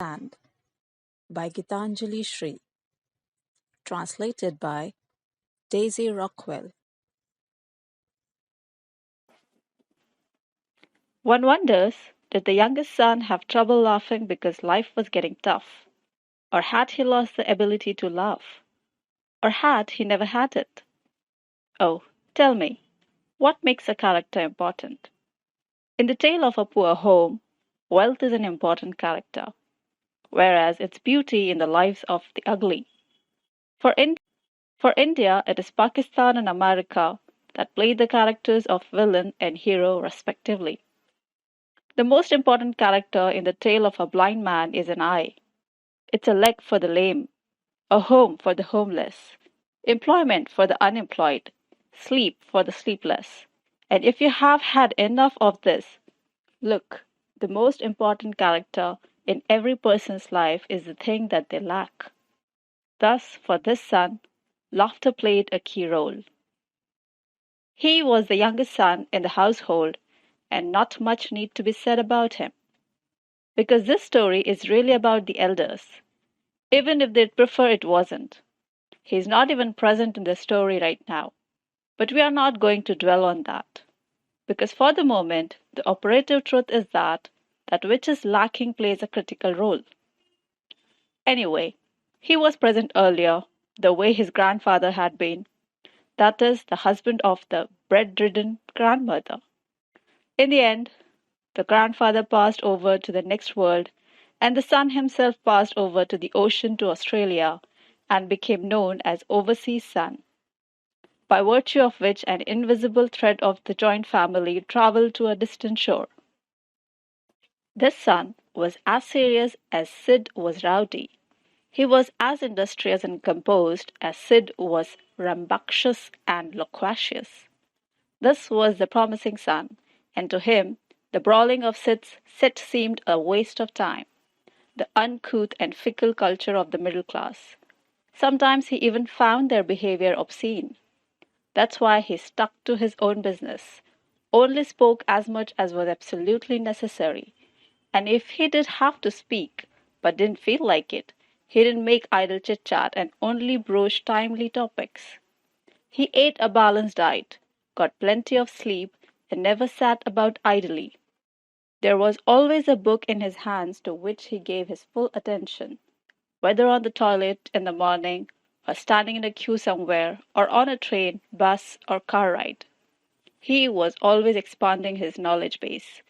Land by Geetanjali Shree. Translated by Daisy Rockwell. One wonders, did the youngest son have trouble laughing because life was getting tough? Or had he lost the ability to laugh? Or had he never had it? Oh, tell me, what makes a character important? In the tale of a poor home, wealth is an important character, whereas it's beauty in the lives of the ugly. For, in- for India, it is Pakistan and America that play the characters of villain and hero respectively. The most important character in the tale of a blind man is an eye. It's a leg for the lame, a home for the homeless, employment for the unemployed, sleep for the sleepless. And if you have had enough of this, look, the most important character in every person's life is the thing that they lack. Thus, for this son, laughter played a key role. He was the youngest son in the household, and not much need to be said about him. Because this story is really about the elders, even if they'd prefer it wasn't. He's not even present in the story right now, but we are not going to dwell on that. Because for the moment, the operative truth is that which is lacking plays a critical role. Anyway, he was present earlier, the way his grandfather had been, that is, the husband of the bedridden grandmother. In the end, the grandfather passed over to the next world, and the son himself passed over to the ocean to Australia and became known as Overseas Son, by virtue of which an invisible thread of the joint family traveled to a distant shore. This son was as serious as Sid was rowdy. He was as industrious and composed as Sid was rambunctious and loquacious. This was the promising son, and to him the brawling of Sid's set seemed a waste of time, the uncouth and fickle culture of the middle class. Sometimes he even found their behavior obscene. That's why he stuck to his own business, only spoke as much as was absolutely necessary, and if he did have to speak, but didn't feel like it, he didn't make idle chit chat and only broached timely topics. He ate a balanced diet, got plenty of sleep, and never sat about idly. There was always a book in his hands to which he gave his full attention, whether on the toilet in the morning, or standing in a queue somewhere, or on a train, bus, or car ride. He was always expanding his knowledge base,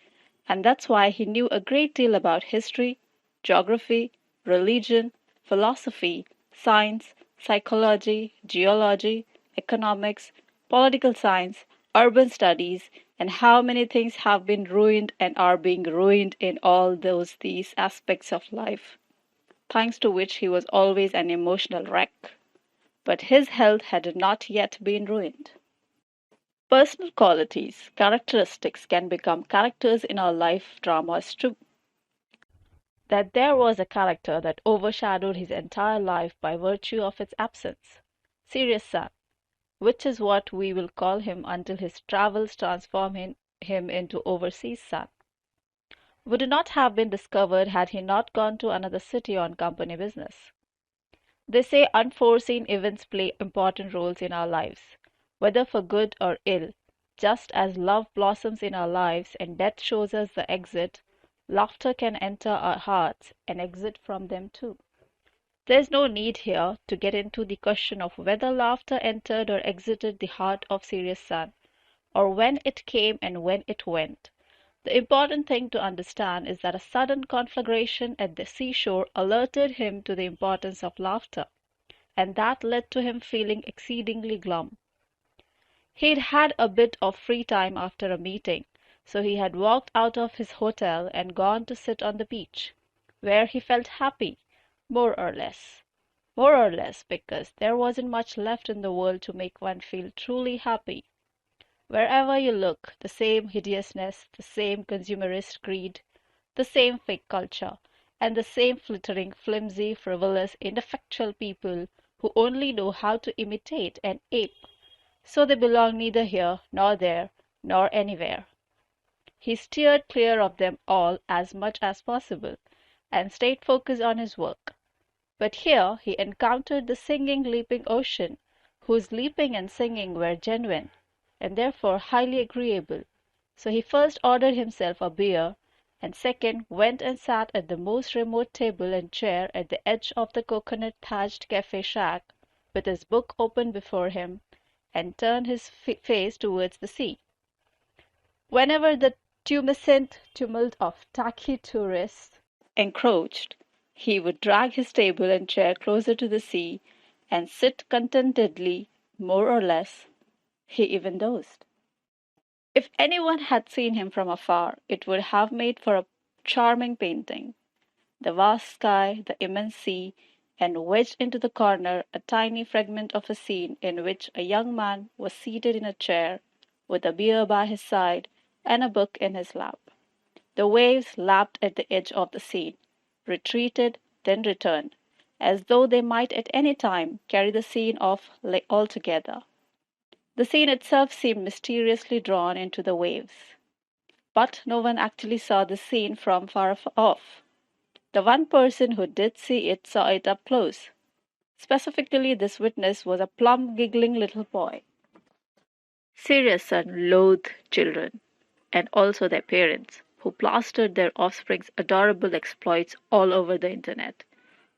and that's why he knew a great deal about history, geography, religion, philosophy, science, psychology, geology, economics, political science, urban studies, and how many things have been ruined and are being ruined in all these aspects of life, thanks to which he was always an emotional wreck. But his health had not yet been ruined. Personal qualities, characteristics can become characters in our life dramas too. That there was a character that overshadowed his entire life by virtue of its absence. Serious Son, which is what we will call him until his travels transform him into Overseas Son, would not have been discovered had he not gone to another city on company business. They say unforeseen events play important roles in our lives, whether for good or ill. Just as love blossoms in our lives and death shows us the exit, laughter can enter our hearts and exit from them too. There's no need here to get into the question of whether laughter entered or exited the heart of Serious Son, or when it came and when it went. The important thing to understand is that a sudden conflagration at the seashore alerted him to the importance of laughter, and that led to him feeling exceedingly glum. He'd had a bit of free time after a meeting, so he had walked out of his hotel and gone to sit on the beach, where he felt happy, more or less. More or less, because there wasn't much left in the world to make one feel truly happy. Wherever you look, the same hideousness, the same consumerist greed, the same fake culture, and the same flittering, flimsy, frivolous, ineffectual people who only know how to imitate and ape. So they belong neither here, nor there, nor anywhere. He steered clear of them all as much as possible, and stayed focused on his work. But here he encountered the singing, leaping ocean, whose leaping and singing were genuine, and therefore highly agreeable. So he first ordered himself a beer, and second went and sat at the most remote table and chair at the edge of the coconut-thatched cafe shack, with his book open before him, and turned his face towards the sea. Whenever the tumescent tumult of tacky tourists encroached, he would drag his table and chair closer to the sea and sit contentedly, more or less. He even dozed. If anyone had seen him from afar, it would have made for a charming painting. The vast sky, the immense sea, and wedged into the corner a tiny fragment of a scene in which a young man was seated in a chair with a beer by his side and a book in his lap. The waves lapped at the edge of the scene, retreated, then returned, as though they might at any time carry the scene off altogether. The scene itself seemed mysteriously drawn into the waves. But no one actually saw the scene from far off. The one person who did see it saw it up close. Specifically, this witness was a plump, giggling little boy. Serious son loathed children, and also their parents, who plastered their offspring's adorable exploits all over the internet.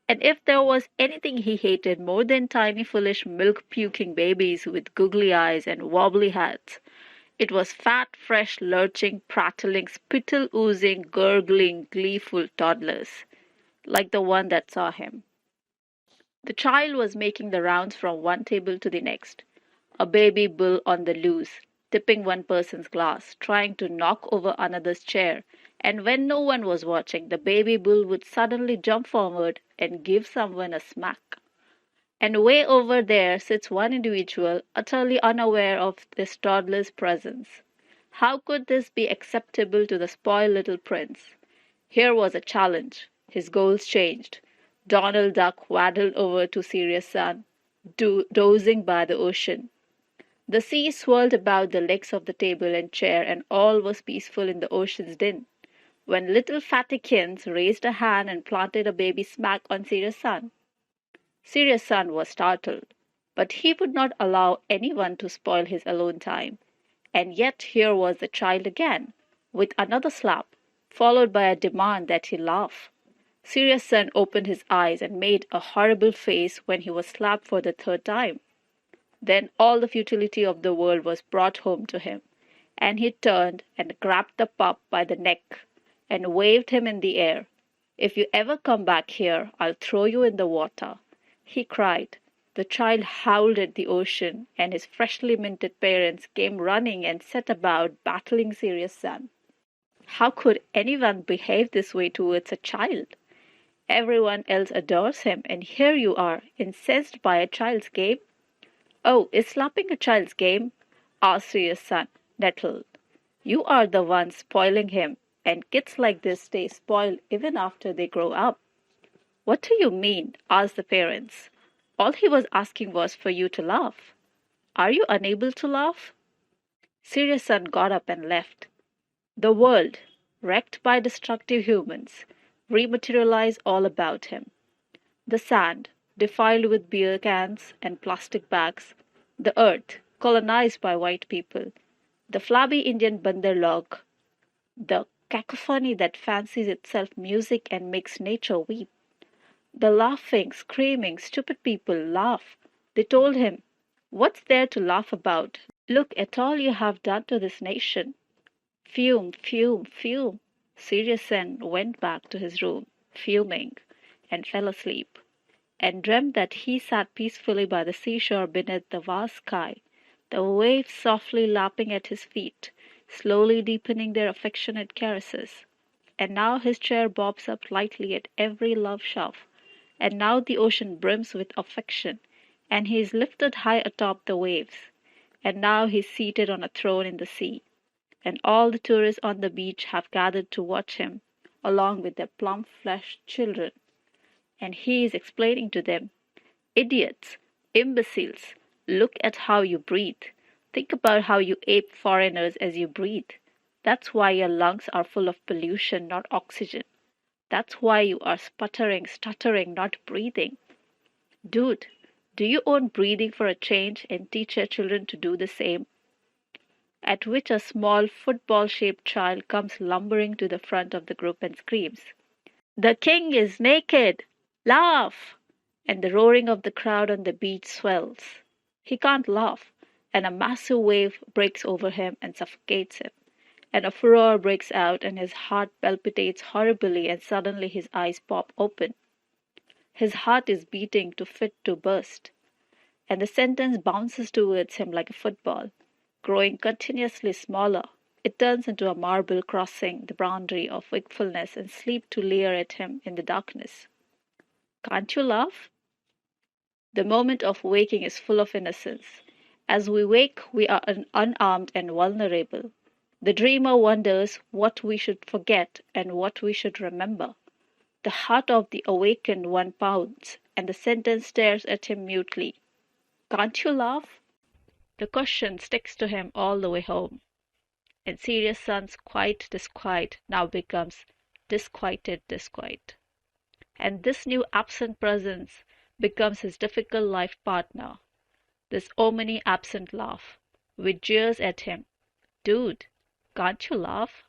And if there was anything he hated more than tiny, foolish, milk-puking babies with googly eyes and wobbly hats, it was fat, fresh, lurching, prattling, spittle-oozing, gurgling, gleeful toddlers, like the one that saw him. The child was making the rounds from one table to the next, a baby bull on the loose, tipping one person's glass, trying to knock over another's chair, and when no one was watching, the baby bull would suddenly jump forward and give someone a smack. And way over there sits one individual, utterly unaware of this toddler's presence. How could this be acceptable to the spoiled little prince? Here was a challenge. His goals changed. Donald Duck waddled over to Sirius Sun, dozing by the ocean. The sea swirled about the legs of the table and chair, and all was peaceful in the ocean's din, when little Fatikins raised a hand and planted a baby smack on Sirius Sun. Sirius Sun was startled, but he would not allow anyone to spoil his alone time. And yet here was the child again, with another slap, followed by a demand that he laugh. Sirius Sun opened his eyes and made a horrible face when he was slapped for the third time. Then all the futility of the world was brought home to him, and he turned and grabbed the pup by the neck and waved him in the air. "If you ever come back here, I'll throw you in the water," he cried. The child howled at the ocean, and his freshly minted parents came running and set about battling Sirius Sun. How could anyone behave this way towards a child? Everyone else adores him, and here you are, incensed by a child's game. "Oh, is slapping a child's game?" asked Sirius Sun, nettled. "You are the one spoiling him, and kids like this stay spoiled even after they grow up." "What do you mean?" asked the parents. "All he was asking was for you to laugh. Are you unable to laugh?" Sirius Sun got up and left. The world, wrecked by destructive humans, rematerialized all about him. The sand, defiled with beer cans and plastic bags, the earth, colonized by white people, the flabby Indian bandar log, the cacophony that fancies itself music and makes nature weep. The laughing, screaming, stupid people laugh. They told him, "What's there to laugh about? Look at all you have done to this nation." Fume, fume, fume. Sirius Sen went back to his room, fuming, and fell asleep, and dreamed that he sat peacefully by the seashore beneath the vast sky, the waves softly lapping at his feet, slowly deepening their affectionate caresses. And now his chair bobs up lightly at every love shove, and now the ocean brims with affection, and he is lifted high atop the waves, and now he is seated on a throne in the sea, and all the tourists on the beach have gathered to watch him, along with their plump-fleshed children, and he is explaining to them, "Idiots, imbeciles, look at how you breathe. Think about how you ape foreigners as you breathe. That's why your lungs are full of pollution, not oxygen. That's why you are sputtering, stuttering, not breathing. Dude, do you own breathing for a change and teach your children to do the same? At which a small football-shaped child comes lumbering to the front of the group and screams, "The king is naked! Laugh!" And the roaring of the crowd on the beach swells. He can't laugh, and a massive wave breaks over him and suffocates him. And a furor breaks out, and his heart palpitates horribly, and suddenly his eyes pop open. His heart is beating too fit to burst, and the sentence bounces towards him like a football, growing continuously smaller. It turns into a marble crossing the boundary of wakefulness and sleep to leer at him in the darkness. Can't you laugh? The moment of waking is full of innocence. As we wake, we are unarmed and vulnerable. The dreamer wonders what we should forget and what we should remember. The heart of the awakened one pounds, and the sentence stares at him mutely. Can't you laugh? The question sticks to him all the way home, and serious son's quiet disquiet now becomes disquieted disquiet. And this new absent presence becomes his difficult life partner, this omni-absent laugh, which jeers at him. Dude, can't you laugh?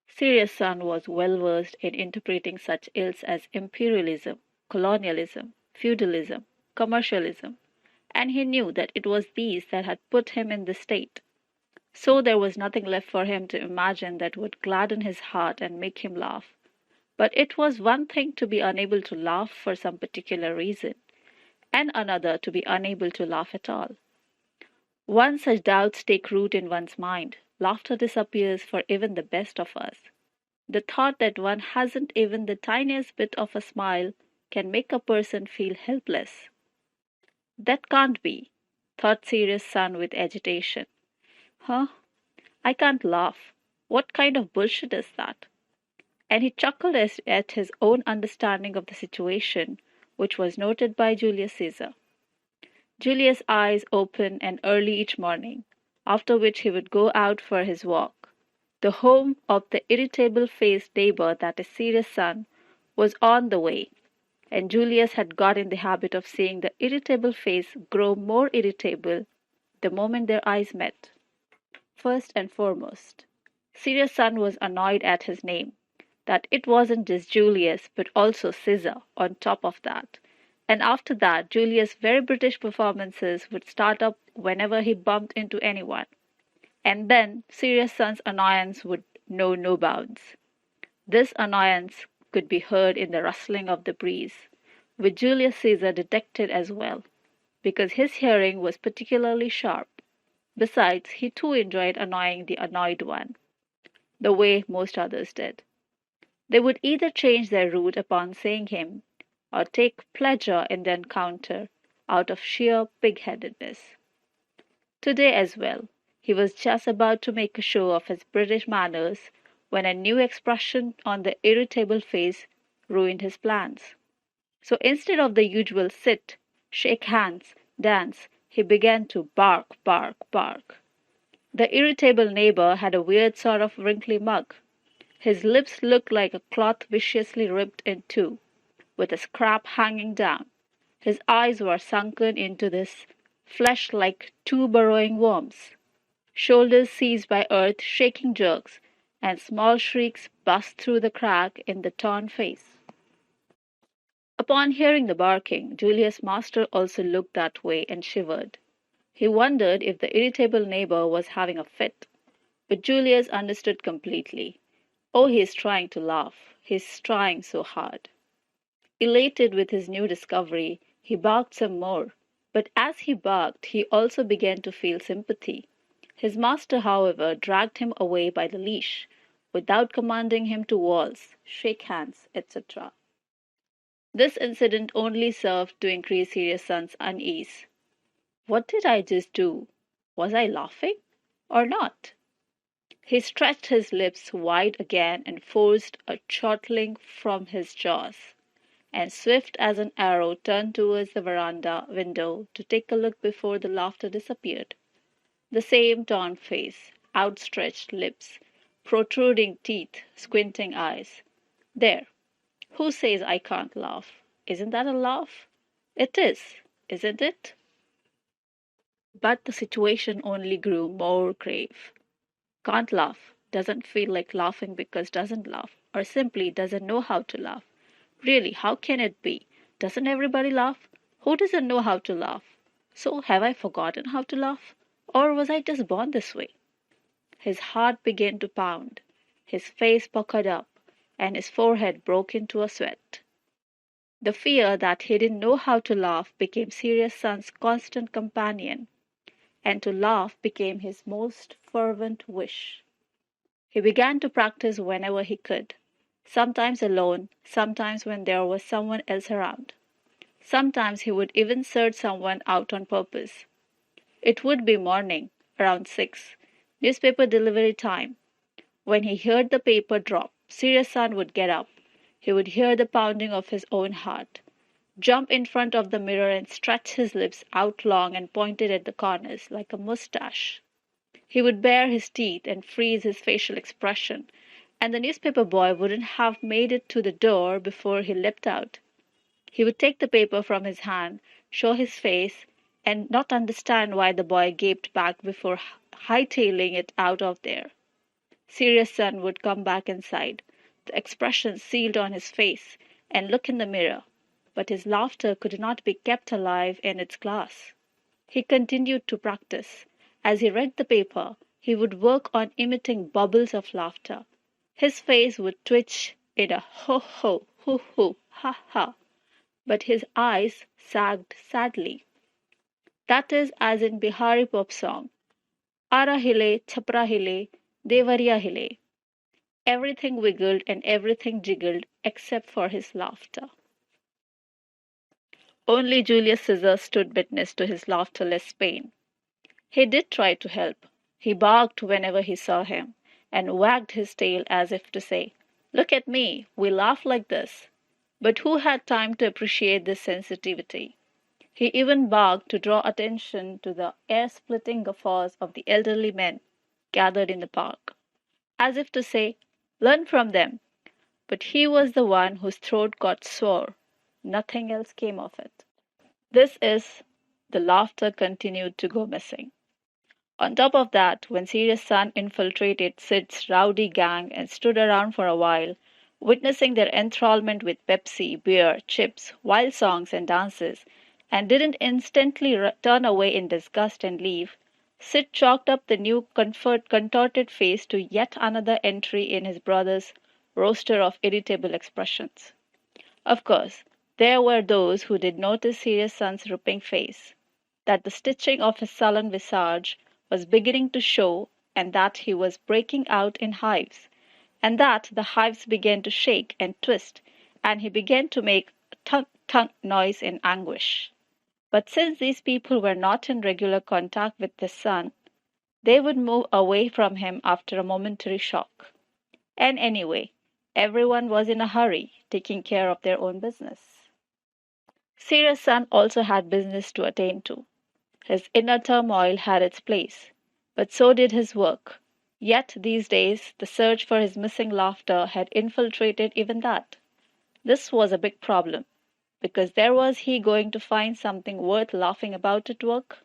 Serious son was well versed in interpreting such ills as imperialism, colonialism, feudalism, commercialism, and he knew that it was these that had put him in this state. So there was nothing left for him to imagine that would gladden his heart and make him laugh. But it was one thing to be unable to laugh for some particular reason, and another to be unable to laugh at all. Once such doubts take root in one's mind, laughter disappears for even the best of us. The thought that one hasn't even the tiniest bit of a smile can make a person feel helpless. That can't be, thought serious son with agitation. Huh? I can't laugh. What kind of bullshit is that? And he chuckled at his own understanding of the situation, which was noted by Julius Caesar. Julius' eyes open and early each morning, after which he would go out for his walk. The home of the irritable-faced neighbor, that is serious son, was on the way, and Julius had got in the habit of seeing the irritable face grow more irritable the moment their eyes met. First and foremost, serious son was annoyed at his name, that it wasn't just Julius but also Caesar on top of that. And after that, Julius' very British performances would start up whenever he bumped into anyone. And then serious son's annoyance would know no bounds. This annoyance could be heard in the rustling of the breeze, which Julius Caesar detected as well, because his hearing was particularly sharp. Besides, he too enjoyed annoying the annoyed one, the way most others did. They would either change their route upon seeing him, or take pleasure in the encounter out of sheer pig-headedness. Today as well, he was just about to make a show of his British manners when a new expression on the irritable face ruined his plans. So instead of the usual sit, shake hands, dance, he began to bark, bark, bark. The irritable neighbor had a weird sort of wrinkly mug. His lips looked like a cloth viciously ripped in two, with a scrap hanging down. His eyes were sunken into this flesh like two burrowing worms. Shoulders seized by earth, shaking jerks, and small shrieks burst through the crack in the torn face. Upon hearing the barking, Julius' master also looked that way and shivered. He wondered if the irritable neighbor was having a fit. But Julius understood completely. Oh, he is trying to laugh. He is trying so hard. Elated with his new discovery, he barked some more. But as he barked, he also began to feel sympathy. His master, however, dragged him away by the leash, without commanding him to waltz, shake hands, etc. This incident only served to increase serious son's unease. What did I just do? Was I laughing? Or not? He stretched his lips wide again and forced a chortling from his jaws, and swift as an arrow turned towards the veranda window to take a look before the laughter disappeared. The same torn face, outstretched lips, protruding teeth, squinting eyes. There. Who says I can't laugh? Isn't that a laugh? It is, isn't it? But the situation only grew more grave. Can't laugh, doesn't feel like laughing because doesn't laugh, or simply doesn't know how to laugh. Really, how can it be? Doesn't everybody laugh? Who doesn't know how to laugh? So have I forgotten how to laugh? Or was I just born this way? His heart began to pound, his face puckered up, and his forehead broke into a sweat. The fear that he didn't know how to laugh became Sirius Sun's constant companion, and to laugh became his most fervent wish. He began to practice whenever he could, sometimes alone, sometimes when there was someone else around. Sometimes he would even search someone out on purpose. It would be morning, around 6, newspaper delivery time. When he heard the paper drop, Sirius Sun would get up. He would hear the pounding of his own heart, jump in front of the mirror and stretch his lips out long and pointed at the corners like a mustache. He would bare his teeth and freeze his facial expression, and the newspaper boy wouldn't have made it to the door before he leapt out. He would take the paper from his hand, show his face, and not understand why the boy gaped back before hightailing it out of there. Sirius Sun would come back inside, the expression sealed on his face, and look in the mirror, but his laughter could not be kept alive in its glass. He continued to practice. As he read the paper, he would work on imitating bubbles of laughter. His face would twitch in a ho ho, hoo hoo, ha ha, but his eyes sagged sadly. That is as in Bihari pop song, Ara hile, chapra hile, devariya hile. Everything wiggled and everything jiggled except for his laughter. Only Julius Caesar stood witness to his laughterless pain. He did try to help. He barked whenever he saw him, and wagged his tail as if to say, "Look at me, we laugh like this." But who had time to appreciate this sensitivity? He even barked to draw attention to the ear-splitting guffaws of the elderly men gathered in the park, as if to say, "Learn from them." But he was the one whose throat got sore. Nothing else came of it. This is, the laughter continued to go missing. On top of that, when Sirius Sun infiltrated Sid's rowdy gang and stood around for a while, witnessing their enthrallment with Pepsi, beer, chips, wild songs, and dances, and didn't instantly turn away in disgust and leave, Sid chalked up the new contorted face to yet another entry in his brother's roster of irritable expressions. Of course, there were those who did notice Sirius Sun's ripping face, that the stitching of his sullen visage was beginning to show, and that he was breaking out in hives, and that the hives began to shake and twist, and he began to make a tunk noise in anguish. But since these people were not in regular contact with the sun, they would move away from him after a momentary shock. And anyway, everyone was in a hurry, taking care of their own business. Sirius Sun also had business to attend to. His inner turmoil had its place, but so did his work. Yet these days the search for his missing laughter had infiltrated even that. This was a big problem, because there was he going to find something worth laughing about at work?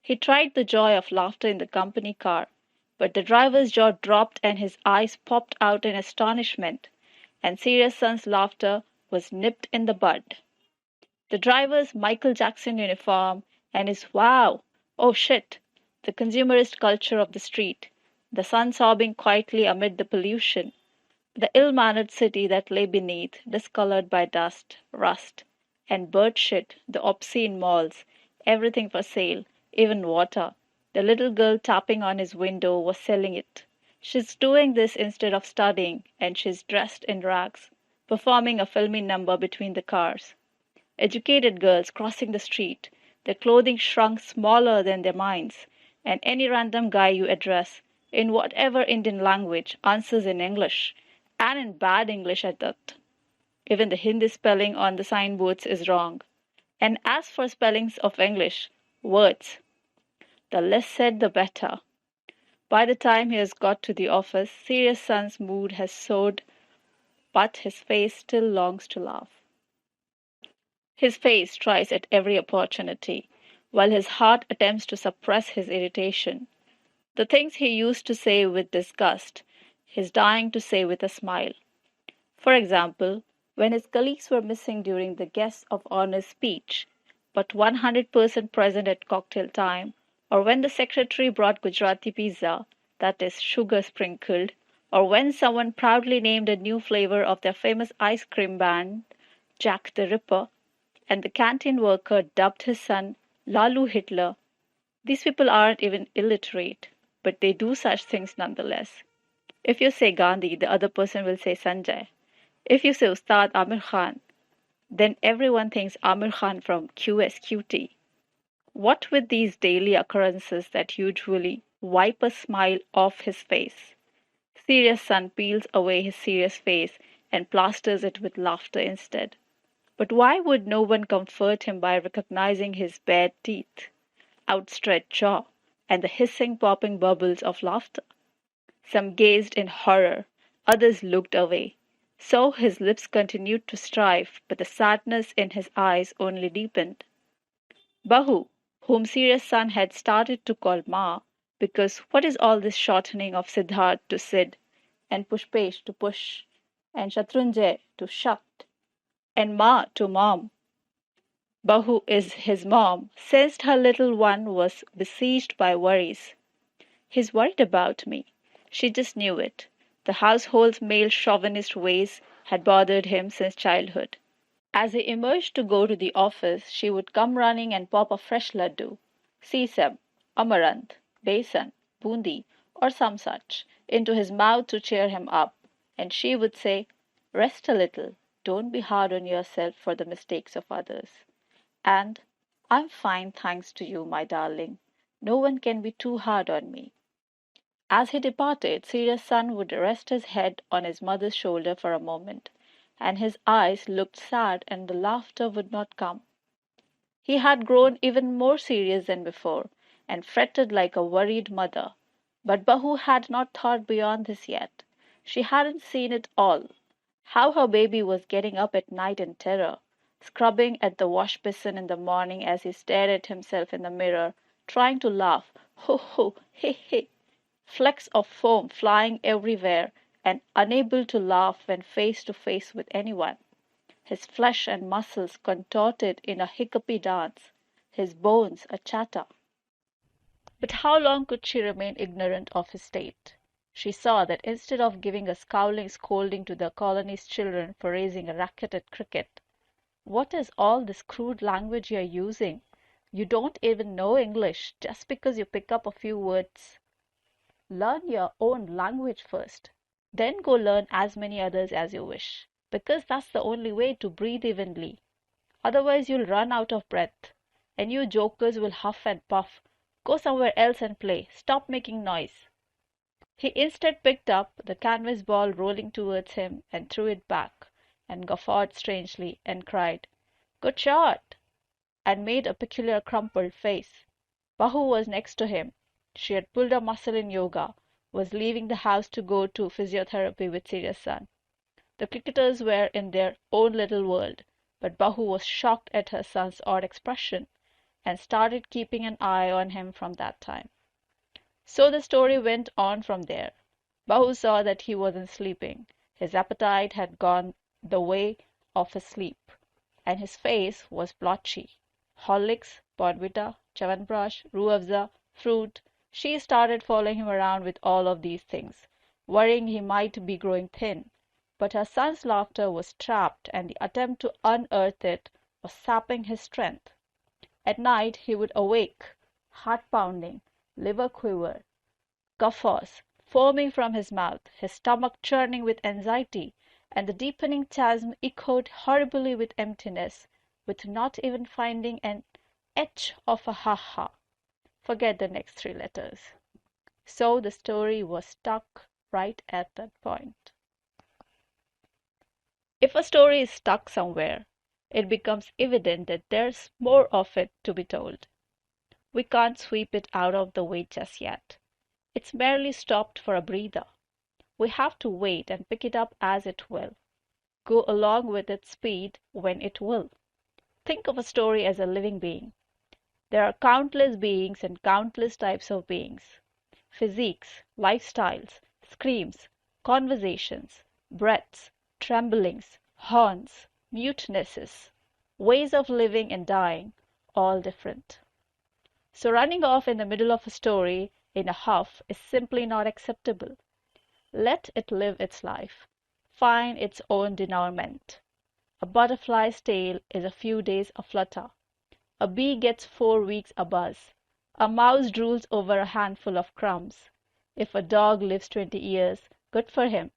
He tried the joy of laughter in the company car, but the driver's jaw dropped and his eyes popped out in astonishment, and Sirius Sun's laughter was nipped in the bud. The driver's Michael Jackson uniform and his "wow, oh shit," the consumerist culture of the street, the sun sobbing quietly amid the pollution, the ill-mannered city that lay beneath, discolored by dust, rust, and bird shit, the obscene malls, everything for sale, even water. The little girl tapping on his window was selling it. She's doing this instead of studying, and she's dressed in rags, performing a filmy number between the cars. Educated girls crossing the street, their clothing shrunk smaller than their minds, and any random guy you address, in whatever Indian language, answers in English, and in bad English at that. Even the Hindi spelling on the signboards is wrong. And as for spellings of English, words, the less said the better. By the time he has got to the office, Sirius Sun's mood has soared but his face still longs to laugh. His face tries at every opportunity, while his heart attempts to suppress his irritation. The things he used to say with disgust, he's dying to say with a smile. For example, when his colleagues were missing during the guest of honor speech, but 100% present at cocktail time, or when the secretary brought Gujarati pizza, that is, sugar sprinkled, or when someone proudly named a new flavor of their famous ice cream brand, Jack the Ripper, and the canteen worker dubbed his son Lalu Hitler. These people aren't even illiterate, but they do such things nonetheless. If you say Gandhi, the other person will say Sanjay. If you say Ustad Aamir Khan, then everyone thinks Aamir Khan from QSQT. What with these daily occurrences that usually wipe a smile off his face? Serious son peels away his serious face and plasters it with laughter instead. But why would no one comfort him by recognizing his bared teeth, outstretched jaw, and the hissing, popping bubbles of laughter? Some gazed in horror, others looked away. So his lips continued to strive, but the sadness in his eyes only deepened. Bahu, whom serious son had started to call Ma, because what is all this shortening of Siddharth to Sid, and Pushpesh to Push, and Shatrunjay to Shat, and Ma to Mom? Bahu is his mom, sensed her little one was besieged by worries. He's worried about me. She just knew it. The household's male chauvinist ways had bothered him since childhood. As he emerged to go to the office, she would come running and pop a fresh laddu, sesame, amaranth, besan, bundi, or some such, into his mouth to cheer him up, and she would say, "Rest a little. Don't be hard on yourself for the mistakes of others." And, "I'm fine, thanks to you, my darling. No one can be too hard on me." As he departed, serious son would rest his head on his mother's shoulder for a moment, and his eyes looked sad and the laughter would not come. He had grown even more serious than before, and fretted like a worried mother. But Bahu had not thought beyond this yet. She hadn't seen it all. How her baby was getting up at night in terror, scrubbing at the wash basin in the morning as he stared at himself in the mirror, trying to laugh, ho ho, he he, flecks of foam flying everywhere, and unable to laugh when face to face with anyone. His flesh and muscles contorted in a hiccupy dance, his bones a chatter. But how long could she remain ignorant of his state? She saw that instead of giving a scowling scolding to the colony's children for raising a racket at cricket, "What is all this crude language you're using? You don't even know English, just because you pick up a few words. Learn your own language first. Then go learn as many others as you wish, because that's the only way to breathe evenly. Otherwise you'll run out of breath, and you jokers will huff and puff. Go somewhere else and play. Stop making noise." He instead picked up the canvas ball rolling towards him and threw it back, and guffawed strangely, and cried, "Good shot!" and made a peculiar crumpled face. Bahu was next to him. She had pulled a muscle in yoga, was leaving the house to go to physiotherapy with serious son. The cricketers were in their own little world, but Bahu was shocked at her son's odd expression, and started keeping an eye on him from that time. So the story went on from there. Bahu saw that he wasn't sleeping. His appetite had gone the way of his sleep, and his face was blotchy. Horlicks, Bonvita, Chyawanprash, Ruafza, fruit. She started following him around with all of these things, worrying he might be growing thin. But her son's laughter was trapped, and the attempt to unearth it was sapping his strength. At night he would awake, heart pounding, liver quiver, guffaws foaming from his mouth, his stomach churning with anxiety, and the deepening chasm echoed horribly with emptiness, with not even finding an etch of a ha-ha. Forget the next three letters. So the story was stuck right at that point. If a story is stuck somewhere, it becomes evident that there's more of it to be told. We can't sweep it out of the way just yet. It's merely stopped for a breather. We have to wait and pick it up as it will. go along with its speed when it will. Think of a story as a living being. There are countless beings and countless types of beings. Physiques, lifestyles, screams, conversations, breaths, tremblings, horns, mutenesses, ways of living and dying, all different. So running off in the middle of a story in a huff is simply not acceptable. Let it live its life, find its own denouement. A butterfly's tail is a few days aflutter. A bee gets 4 weeks a buzz. A mouse drools over a handful of crumbs. If a dog lives 20 years, good for him.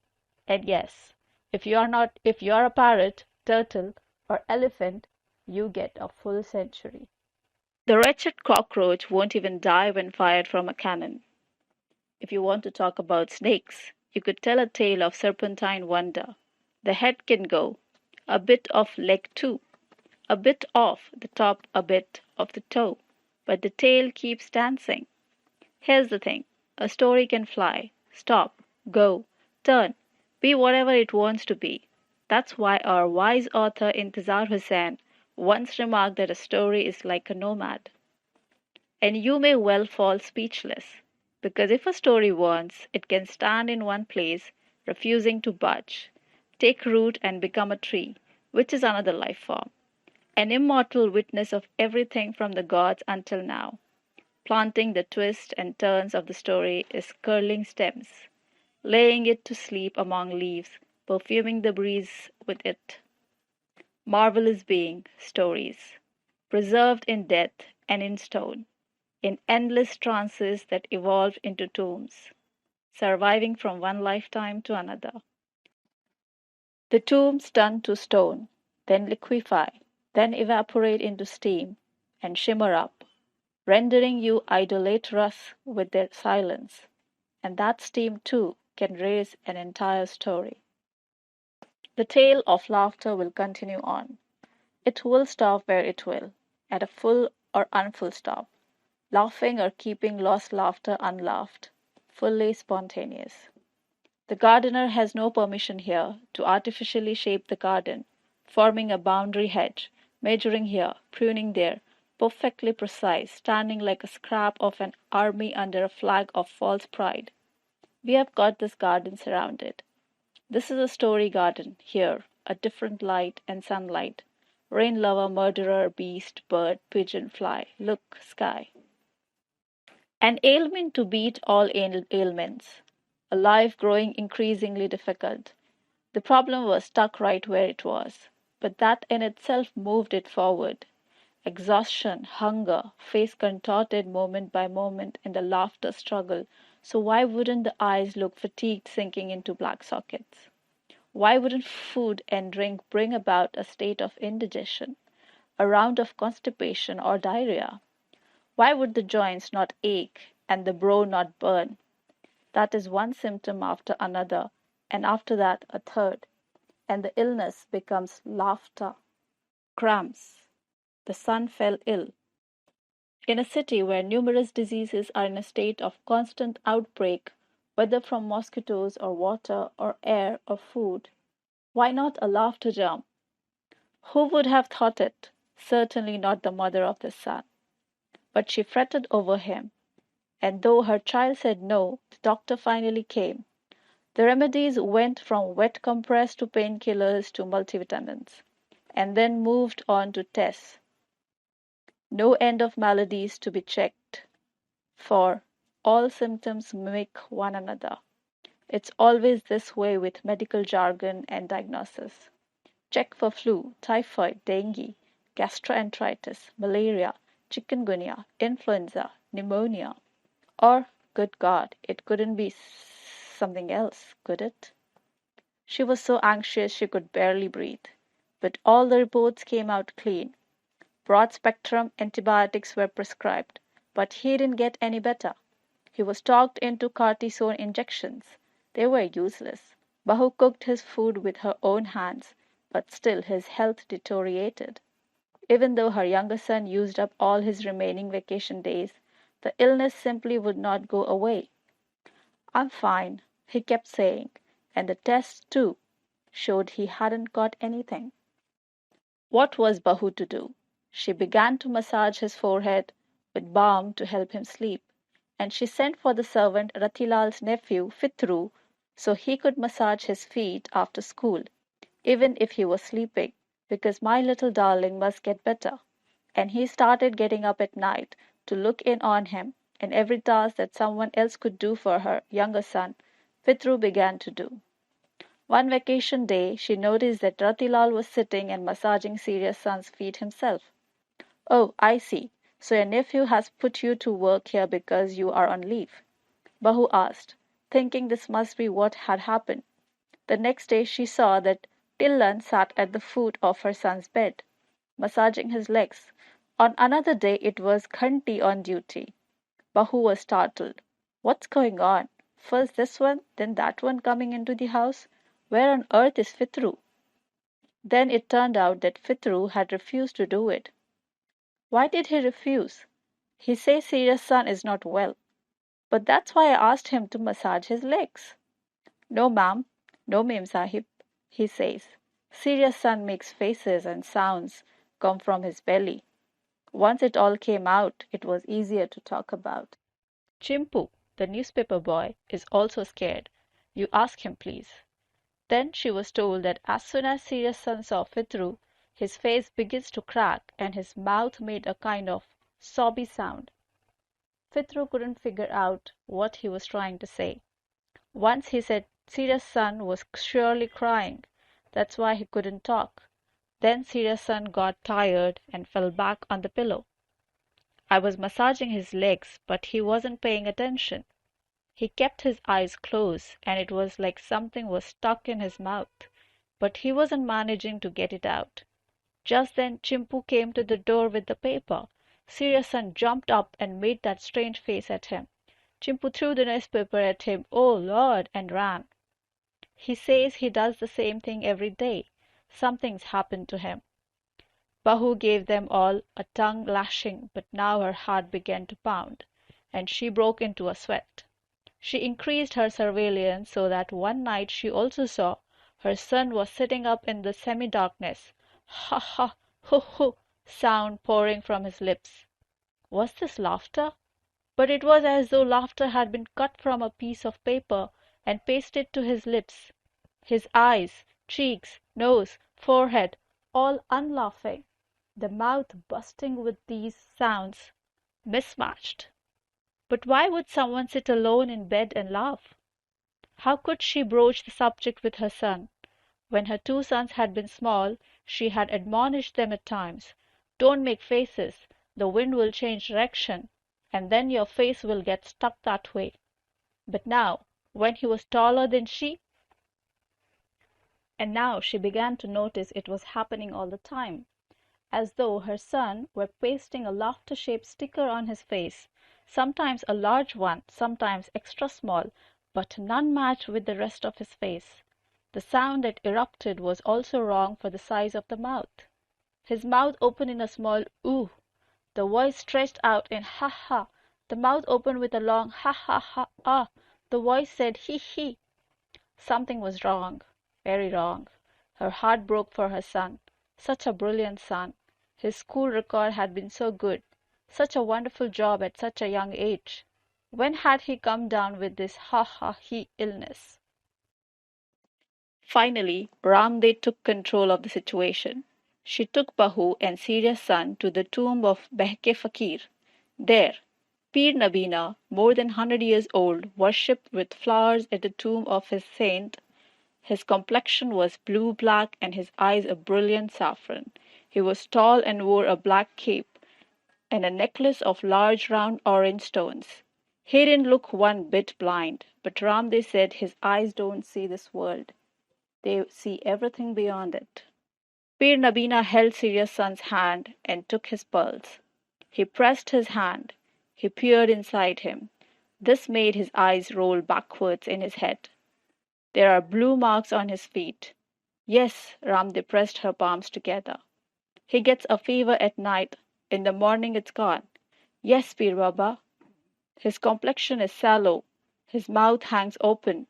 And yes, if you are a parrot, turtle, or elephant, you get a full century. The wretched cockroach won't even die when fired from a cannon. If you want to talk about snakes, you could tell a tale of serpentine wonder. The head can go, a bit off leg too, a bit off the top, a bit of the toe, but the tail keeps dancing. Here's the thing, a story can fly, stop, go, turn, be whatever it wants to be. That's why our wise author Intizar Hussain once remarked that a story is like a nomad. And you may well fall speechless, because if a story wants, it can stand in one place, refusing to budge, take root and become a tree, which is another life form, an immortal witness of everything from the gods until now. Planting the twists and turns of the story is curling stems, laying it to sleep among leaves, perfuming the breeze with it. Marvelous being, stories, preserved in death and in stone, in endless trances that evolve into tombs, surviving from one lifetime to another. The tombs turn to stone, then liquefy, then evaporate into steam and shimmer up, rendering you idolatrous with their silence. And that steam, too, can raise an entire story. The tale of laughter will continue on. It will stop where it will, at a full or unfull stop, laughing or keeping lost laughter unlaughed, fully spontaneous. The gardener has no permission here to artificially shape the garden, forming a boundary hedge, measuring here, pruning there, perfectly precise, standing like a scrap of an army under a flag of false pride. We have got this garden surrounded. This is a story garden, here, a different light and sunlight. Rain lover, murderer, beast, bird, pigeon, fly. Look, sky. An ailment to beat all ailments. A life growing increasingly difficult. The problem was stuck right where it was, but that in itself moved it forward. Exhaustion, hunger, face contorted moment by moment in the laughter struggle, so why wouldn't the eyes look fatigued sinking into black sockets? Why wouldn't food and drink bring about a state of indigestion, a round of constipation or diarrhea? Why would the joints not ache and the brow not burn? That is one symptom after another, and after that a third, and the illness becomes laughter. Cramps. The son fell ill. In a city where numerous diseases are in a state of constant outbreak, whether from mosquitoes or water or air or food, why not a laughter germ? Who would have thought it? Certainly not the mother of the son. But she fretted over him, and though her child said no, the doctor finally came. The remedies went from wet compress to painkillers to multivitamins, and then moved on to tests. No end of maladies to be checked, for all symptoms mimic one another. It's always this way with medical jargon and diagnosis. Check for flu, typhoid, dengue, gastroenteritis, malaria, chikungunya, influenza, pneumonia. Or, good God, it couldn't be something else, could it? She was so anxious she could barely breathe. But all the reports came out clean. Broad spectrum antibiotics were prescribed, but he didn't get any better. He was talked into cortisone injections. They were useless. Bahu cooked his food with her own hands, but still his health deteriorated. Even though her younger son used up all his remaining vacation days, the illness simply would not go away. I'm fine, he kept saying, and the tests too. showed he hadn't got anything. What was Bahu to do? She began to massage his forehead with balm to help him sleep, and she sent for the servant Ratilal's nephew Fitru so he could massage his feet after school, even if he was sleeping, because my little darling must get better. And he started getting up at night to look in on him, and every task that someone else could do for her younger son, Fitru began to do. One vacation day, she noticed that Ratilal was sitting and massaging Sirius son's feet himself. Oh, I see. So your nephew has put you to work here because you are on leave? Bahu asked, thinking this must be what had happened. The next day she saw that Tillan sat at the foot of her son's bed, massaging his legs. On another day it was Ghanti on duty. Bahu was startled. What's going on? First this one, then that one coming into the house? Where on earth is Fitru? Then it turned out that Fitru had refused to do it. Why did he refuse? He says Sirius son is not well. But that's why I asked him to massage his legs. No, ma'am, no, Mem Sahib, he says. Sirius son makes faces and sounds come from his belly. Once it all came out, it was easier to talk about. Chimpu, the newspaper boy, is also scared. You ask him, please. Then she was told that as soon as Sirius son saw Fitru, his face begins to crack and his mouth made a kind of sobby sound. Fitru couldn't figure out what he was trying to say. Once he said Sirius son was surely crying. That's why he couldn't talk. Then Sirius son got tired and fell back on the pillow. I was massaging his legs, but he wasn't paying attention. He kept his eyes closed, and it was like something was stuck in his mouth, but he wasn't managing to get it out. Just then Chimpu came to the door with the paper. Sirius son jumped up and made that strange face at him. Chimpu threw the newspaper at him, oh Lord, and ran. He says he does the same thing every day. Something's happened to him. Bahu gave them all a tongue lashing, but now her heart began to pound, and she broke into a sweat. She increased her surveillance so that one night she also saw her son was sitting up in the semi-darkness, ha ha, hoo hoo sound pouring from his lips. Was this laughter? But it was as though laughter had been cut from a piece of paper and pasted to his lips. His eyes, cheeks, nose, forehead, all unlaughing, the mouth bursting with these sounds, mismatched. But why would someone sit alone in bed and laugh? How could she broach the subject with her son? When her two sons had been small, she had admonished them at times, don't make faces, the wind will change direction, and then your face will get stuck that way. But now, when he was taller than she, and now she began to notice it was happening all the time, as though her son were pasting a laughter-shaped sticker on his face, sometimes a large one, sometimes extra small, but none matched with the rest of his face. The sound that erupted was also wrong for the size of the mouth. His mouth opened in a small ooh. The voice stretched out in ha ha. The mouth opened with a long ha ha ha ah. The voice said he he. Something was wrong, very wrong. Her heart broke for her son. Such a brilliant son. His school record had been so good. Such a wonderful job at such a young age. When had he come down with this ha ha he illness? Finally, Ramde took control of the situation. She took Bahu and Sirius son to the tomb of Behke Fakir. There, Pir Nabina, more than 100 years old, worshipped with flowers at the tomb of his saint. His complexion was blue-black and his eyes a brilliant saffron. He was tall and wore a black cape and a necklace of large round orange stones. He didn't look one bit blind, but Ramde said his eyes don't see this world. They see everything beyond it. Pir Nabina held Sirius son's hand and took his pulse. He pressed his hand. He peered inside him. This made his eyes roll backwards in his head. There are blue marks on his feet. Yes, Ramde pressed her palms together. He gets a fever at night. In the morning it's gone. Yes, Pir Baba. His complexion is sallow. His mouth hangs open.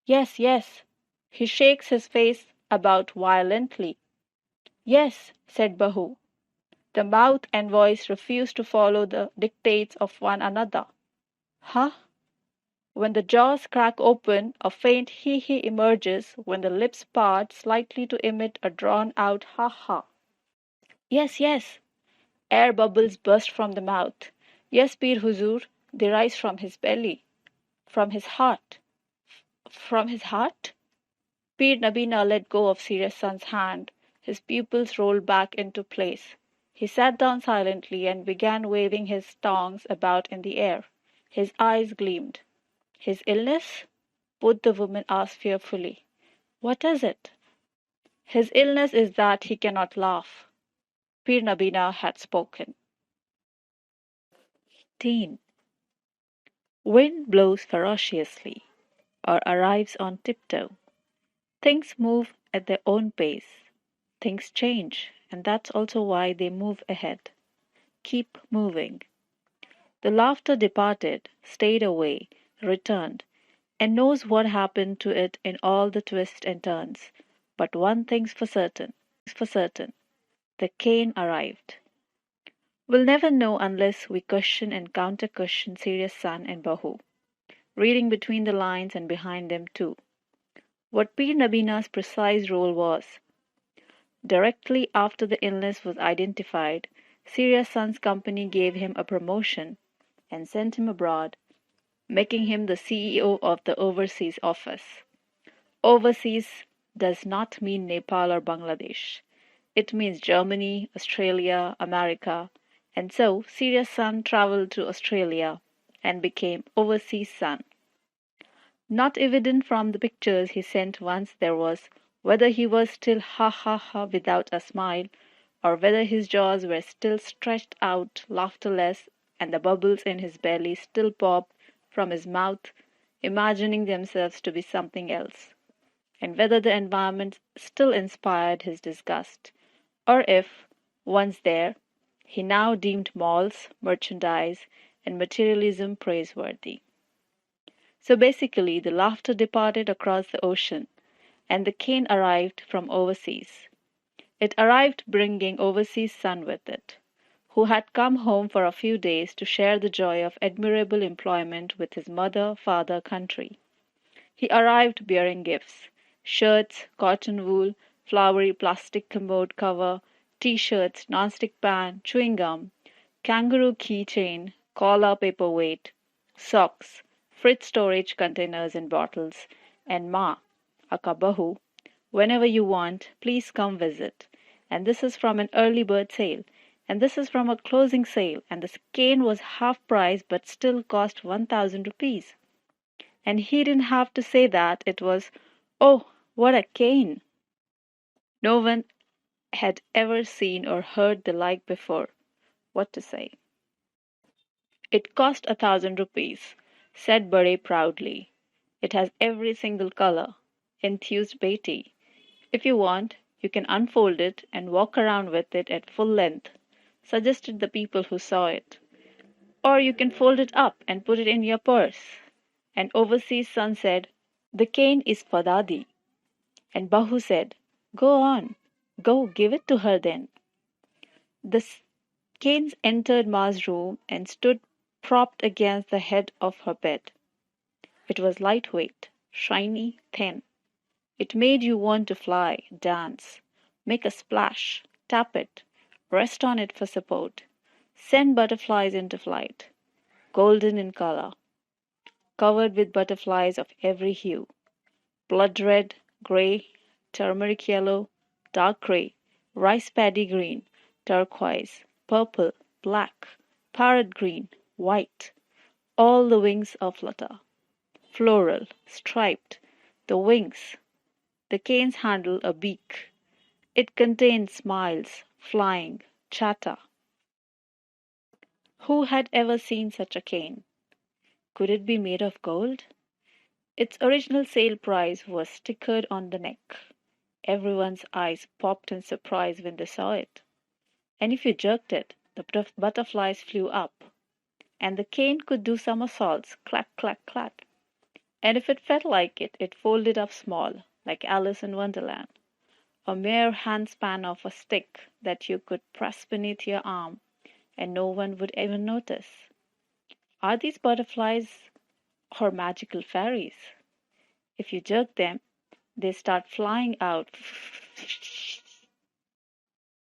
Yes, yes. He shakes his face about violently. Yes, said Bahu. The mouth and voice refuse to follow the dictates of one another. Huh? When the jaws crack open, a faint hee-hee emerges when the lips part slightly to emit a drawn-out ha-ha. Yes, yes. Air bubbles burst from the mouth. Yes, Pir Huzur, they rise from his belly, from his heart. From his heart? Pir Nabina let go of Serious Sun's hand. His pupils rolled back into place. He sat down silently and began waving his tongs about in the air. His eyes gleamed. His illness? Both the women asked fearfully. What is it? His illness is that he cannot laugh. Pir Nabina had spoken. Teen. Wind blows ferociously, or arrives on tiptoe. Things move at their own pace. Things change, and that's also why they move ahead. Keep moving. The laughter departed, stayed away, returned, and knows what happened to it in all the twists and turns. But one thing's for certain. The cane arrived. We'll never know unless we question and counter-question Serious Sun and Bahu, reading between the lines and behind them too. What Pir Nabina's precise role was. Directly after the illness was identified, Serious Sun's company gave him a promotion and sent him abroad, making him the CEO of the overseas office. Overseas does not mean Nepal or Bangladesh. It means Germany, Australia, America, and so Serious Sun traveled to Australia and became Overseas Sun. Not evident from the pictures he sent once there was whether he was still ha ha ha without a smile, or whether his jaws were still stretched out laughterless and the bubbles in his belly still popped from his mouth, imagining themselves to be something else, and whether the environment still inspired his disgust, or if, once there, he now deemed malls, merchandise, and materialism praiseworthy. So basically, the laughter departed across the ocean, and the cane arrived from overseas. It arrived bringing Overseas Sun with it, who had come home for a few days to share the joy of admirable employment with his mother, father, country. He arrived bearing gifts: shirts, cotton wool, flowery plastic commode cover, T-shirts, non-stick pan, chewing gum, kangaroo key chain, collar paperweight, socks, fridge storage containers and bottles, and Ma, Akabahu, whenever you want, please come visit. And this is from an early bird sale, and this is from a closing sale, and the cane was half price but still cost 1,000 rupees. And he didn't have to say that, it was, oh, what a cane! No one had ever seen or heard the like before. What to say? It cost 1,000 rupees, said Bade proudly. It has every single color, enthused Beti. If you want, you can unfold it and walk around with it at full length, suggested the people who saw it. Or you can fold it up and put it in your purse. And Overseas Sun said, the cane is for Dadi. And Bahu said, go on, go give it to her then. The canes entered Ma's room and stood propped against the head of her bed. It was lightweight, shiny, thin. It made you want to fly, dance, make a splash, tap it, rest on it for support, send butterflies into flight, golden in color, covered with butterflies of every hue, blood red, gray, turmeric yellow, dark gray, rice paddy green, turquoise, purple, black, parrot green, white, all the wings a flutter, floral, striped, the wings, the cane's handle a beak. It contained smiles, flying, chatter. Who had ever seen such a cane? Could it be made of gold? Its original sale price was stickered on the neck. Everyone's eyes popped in surprise when they saw it. And if you jerked it, the butterflies flew up. And the cane could do somersaults, clack, clack, clack. And if it felt like it, it folded up small, like Alice in Wonderland. a mere handspan of a stick that you could press beneath your arm and no one would even notice. Are these butterflies or magical fairies? If you jerk them, they start flying out,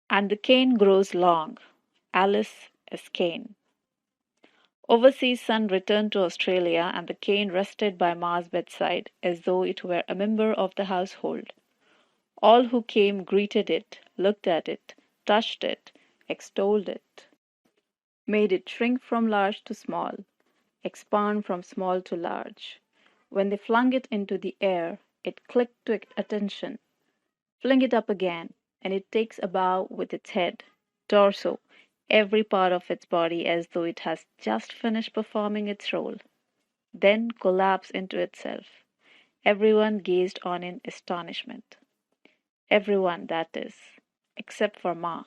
and the cane grows long. Alice is cane. Overseas son returned to Australia, and the cane rested by Ma's bedside as though it were a member of the household. All who came greeted it, looked at it, touched it, extolled it, made it shrink from large to small, expand from small to large. When they flung it into the air, it clicked to attention. Fling it up again, and it takes a bow with its head, torso, every part of its body as though it has just finished performing its role, then collapse into itself. Everyone gazed on in astonishment. Everyone, that is, except for Ma,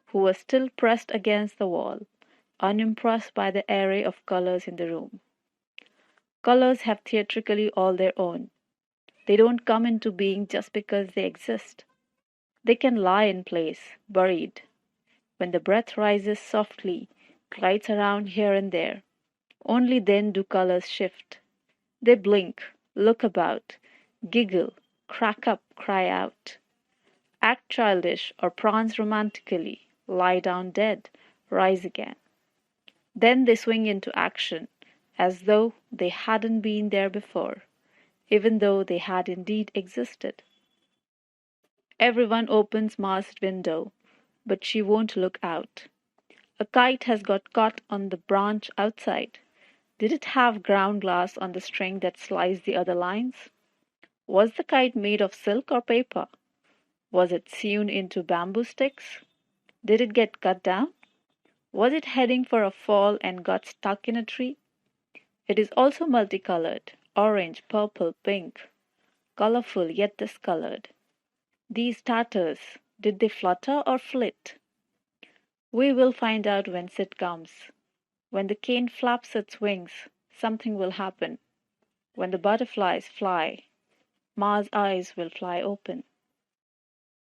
who was still pressed against the wall, unimpressed by the array of colors in the room. Colors have theatrically all their own. They don't come into being just because they exist. They can lie in place, buried. When the breath rises softly, glides around here and there, only then do colors shift. They blink, look about, giggle, crack up, cry out, act childish or prance romantically, lie down dead, rise again. Then they swing into action, as though they hadn't been there before, even though they had indeed existed. Everyone opens Ma's window, but she won't look out. A kite has got caught on the branch outside. Did it have ground glass on the string that sliced the other lines? Was the kite made of silk or paper? Was it sewn into bamboo sticks? Did it get cut down? Was it heading for a fall and got stuck in a tree? It is also multicolored, orange, purple, pink, colorful yet discolored. These tatters, did they flutter or flit? We will find out when Sid comes. When the cane flaps its wings, something will happen. When the butterflies fly, Ma's eyes will fly open.